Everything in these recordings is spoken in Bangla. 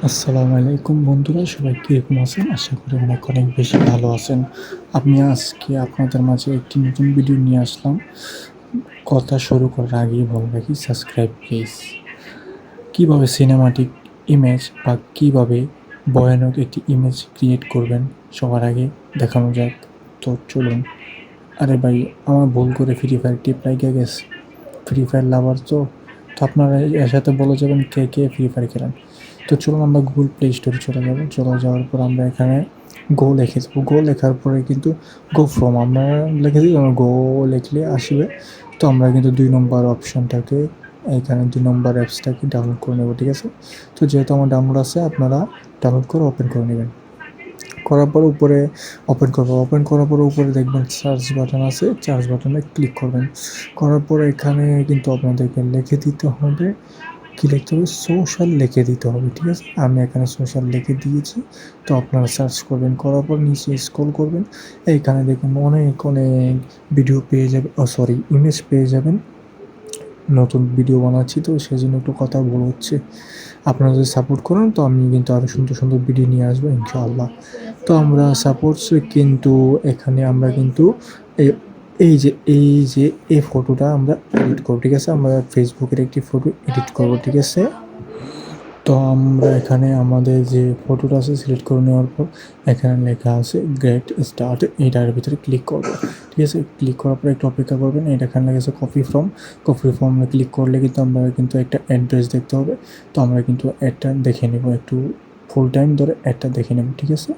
আসসালামু আলাইকুম বন্ধুরা, সবাই কীরকম আছেন? আশা করি অনেক অনেক বেশি ভালো আছেন। আমি আজকে আপনাদের মাঝে একটি নতুন ভিডিও নিয়ে আসলাম। কথা শুরু করার আগেই বলে রাখি, সাবস্ক্রাইব প্লিজ। কীভাবে সিনেমাটিক ইমেজ বা কীভাবে ভয়ানক একটি ইমেজ ক্রিয়েট করবেন সবার আগে দেখানো যাক। তো চলুন। আরে ভাই, আমার ভুল করে ফ্রি ফায়ার টিপ লাগিয়ে গেছে। ফ্রি ফায়ার লাভার তো আপনারা এর সাথে বলে যাবেন কে কে ফ্রি ফায়ার খেলেন। তো চলুন আমরা গুগল প্লে স্টোরে চলে যাব। চলে যাওয়ার পর আমরা এখানে গো লিখে দেবো। গো লেখার পরে কিন্তু গো ফ্রম আমরা লিখে দিই, গো লিখলে আসবে। তো আমরা কিন্তু 2 নম্বর অপশনটাকে এখানে 2 নম্বর অ্যাপসটাকে ডাউনলোড করে নেব, ঠিক আছে? তো যেহেতু আমার ডাউনলোড আছে, আপনারা ডাউনলোড করে ওপেন করে নেবেন। করার পর উপরে ওপেন করবো। ওপেন করার পরে উপরে দেখবেন সার্চ বাটন আছে, সার্চ বাটনে ক্লিক করবেন। করার পর এখানে কিন্তু আপনাদেরকে লিখে দিতে হবে, কী লিখতে হবে? সোশ্যাল লিখে দিতে হবে, ঠিক আছে? আমি এখানে সোশ্যাল লিখে দিয়েছি। তো আপনারা সার্চ করবেন, করার পর নিচে স্ক্রল করবেন। এইখানে দেখুন অনেক অনেক ভিডিও পেয়ে যাবেন, ইমেজ পেয়ে যাবেন। নতুন ভিডিও বানাচ্ছি তো সেজন্য একটু কথা ভুল হচ্ছে। আপনারা যদি সাপোর্ট করেন তো আমি কিন্তু আরও সুন্দর সুন্দর ভিডিও নিয়ে আসবো ইনশাআল্লাহ। তো আমরা সাপোর্টস কিন্তু এখানে আমরা কিন্তু এই যে এই ফটোটা আমরা এডিট করবো, ঠিক আছে? আমরা ফেসবুকের একটি ফটো এডিট করবো, ঠিক আছে? তো আমরা এখানে আমাদের যে ফটোটা আছে সিলেক্ট করে নেওয়ার পর এখানে লেখা আছে গেট স্টার্ট, এইটার ভিতরে ক্লিক করবো, ঠিক আছে? ক্লিক করার পর একটু অপেক্ষা করবেন। এটা এখানে লেখা আছে কপি ফ্রম ক্লিক করলে কিন্তু আমরা কিন্তু একটা অ্যাড্রেস দেখতে হবে। তো আমরা কিন্তু অ্যাডটা দেখে নেব, একটু ফুল টাইম ধরে অ্যাডটা দেখে নেব, ঠিক আছে?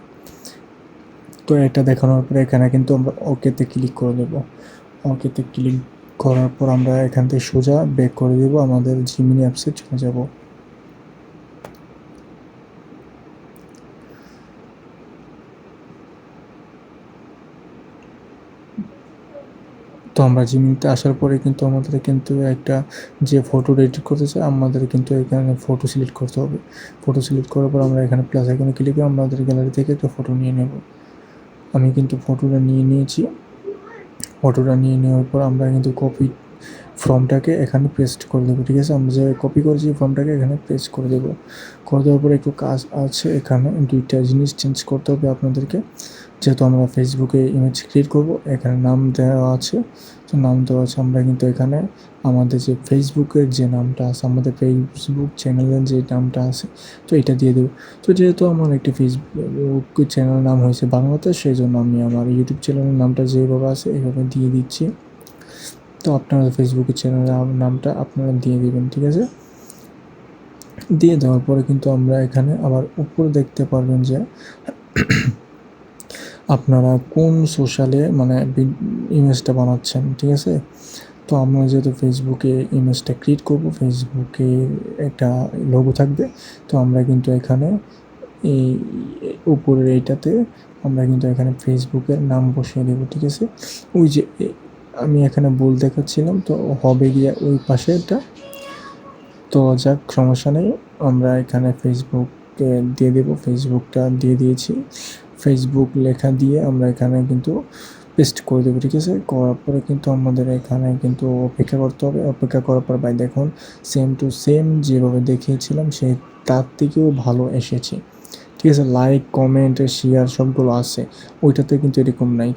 তো এটা দেখানোর পরে এখানে কিন্তু আমরা ওকেতে ক্লিক করে দেবো। ওকেতে ক্লিক করার পর আমরা এখান থেকে সোজা ব্যাক করে দেবো, আমাদের জিমিনি অ্যাপসে চলে যাব। তো আমরা জিমিনিতে আসার পরে কিন্তু আমাদের কিন্তু একটা যে ফটো এডিট করতে চাই, আমাদের কিন্তু এখানে ফটো সিলেক্ট করতে হবে। ফটো সিলেক্ট করার পর আমরা এখানে প্লাস আইকনে ক্লিক করে আমাদের গ্যালারি থেকে একটা ফটো নিয়ে নেব। আমি কিন্তু ফটোটা নিয়ে নিয়েছি। ফটোটা নিয়ে নেওয়ার পর আমরা কিন্তু কপি ফর্মটাকে এখানে পেস্ট করে দেবো, ঠিক আছে? আমরা যে কপি করেছি ফর্মটাকে এখানে পেস্ট করে দেবো। করে দেওয়ার পরে একটু কাজ আছে, এখানে 2টা জিনিস চেঞ্জ করতে হবে আপনাদেরকে। যেহেতু আমরা ফেসবুকে ইমেজ ক্রিয়েট করব, এখানে নাম দেওয়া আছে। তো নাম দেওয়া আছে, আমরা কিন্তু এখানে আমাদের যে ফেসবুকের যে নামটা আছে, আমাদের ফেসবুক চ্যানেলের যে নামটা আছে, তো এটা দিয়ে দেবো। তো যেহেতু আমার একটি ফেসবুক চ্যানেলের নাম হয়েছে বাংলাতে, সেই জন্য আমি আমার ইউটিউব চ্যানেলের নামটা যেভাবে আছে এইভাবে দিয়ে দিচ্ছি। তো আপনারা ফেসবুকের চ্যানেলের নামটা আপনারা দিয়ে দেবেন, ঠিক আছে? দিয়ে দেওয়ার পরে কিন্তু আমরা এখানে আবার উপরে দেখতে পারবেন যে আপনারা কোন সোশ্যালে মানে ইমেজটা বানাচ্ছেন, ঠিক আছে? তো আমরা যেহেতু ফেসবুকে ইমেজটা ক্রিয়েট করব, ফেসবুকে একটা লোগো থাকবে। তো আমরা কিন্তু এখানে এই উপরের এইটাতে আমরা কিন্তু এখানে ফেসবুকের নাম বসিয়ে দেবো, ঠিক আছে? ওই যে আমি এখানে ভুল দেখাচ্ছিলাম, তো হবে গিয়ে ওই পাশে এটা। তো যাক, সমস্যা নেই। আমরা এখানে ফেসবুককে দিয়ে দেবো, ফেসবুকটা দিয়ে দিয়েছি। ফেসবুক লেখা দিয়ে আমরা এখানে কিন্তু পেস্ট করে দেবো, ঠিক আছে? করার পরে কিন্তু আমাদের এখানে কিন্তু অপেক্ষা করতে হবে। অপেক্ষা করার পর ভাই দেখুন, সেম টু সেম যেভাবে দেখিয়েছিলাম সেই তার থেকেও ভালো এসেছে, ঠিক আছে? লাইক, কমেন্ট, শেয়ার সবগুলো আছে, ওইটাতে কিন্তু এরকম নাই।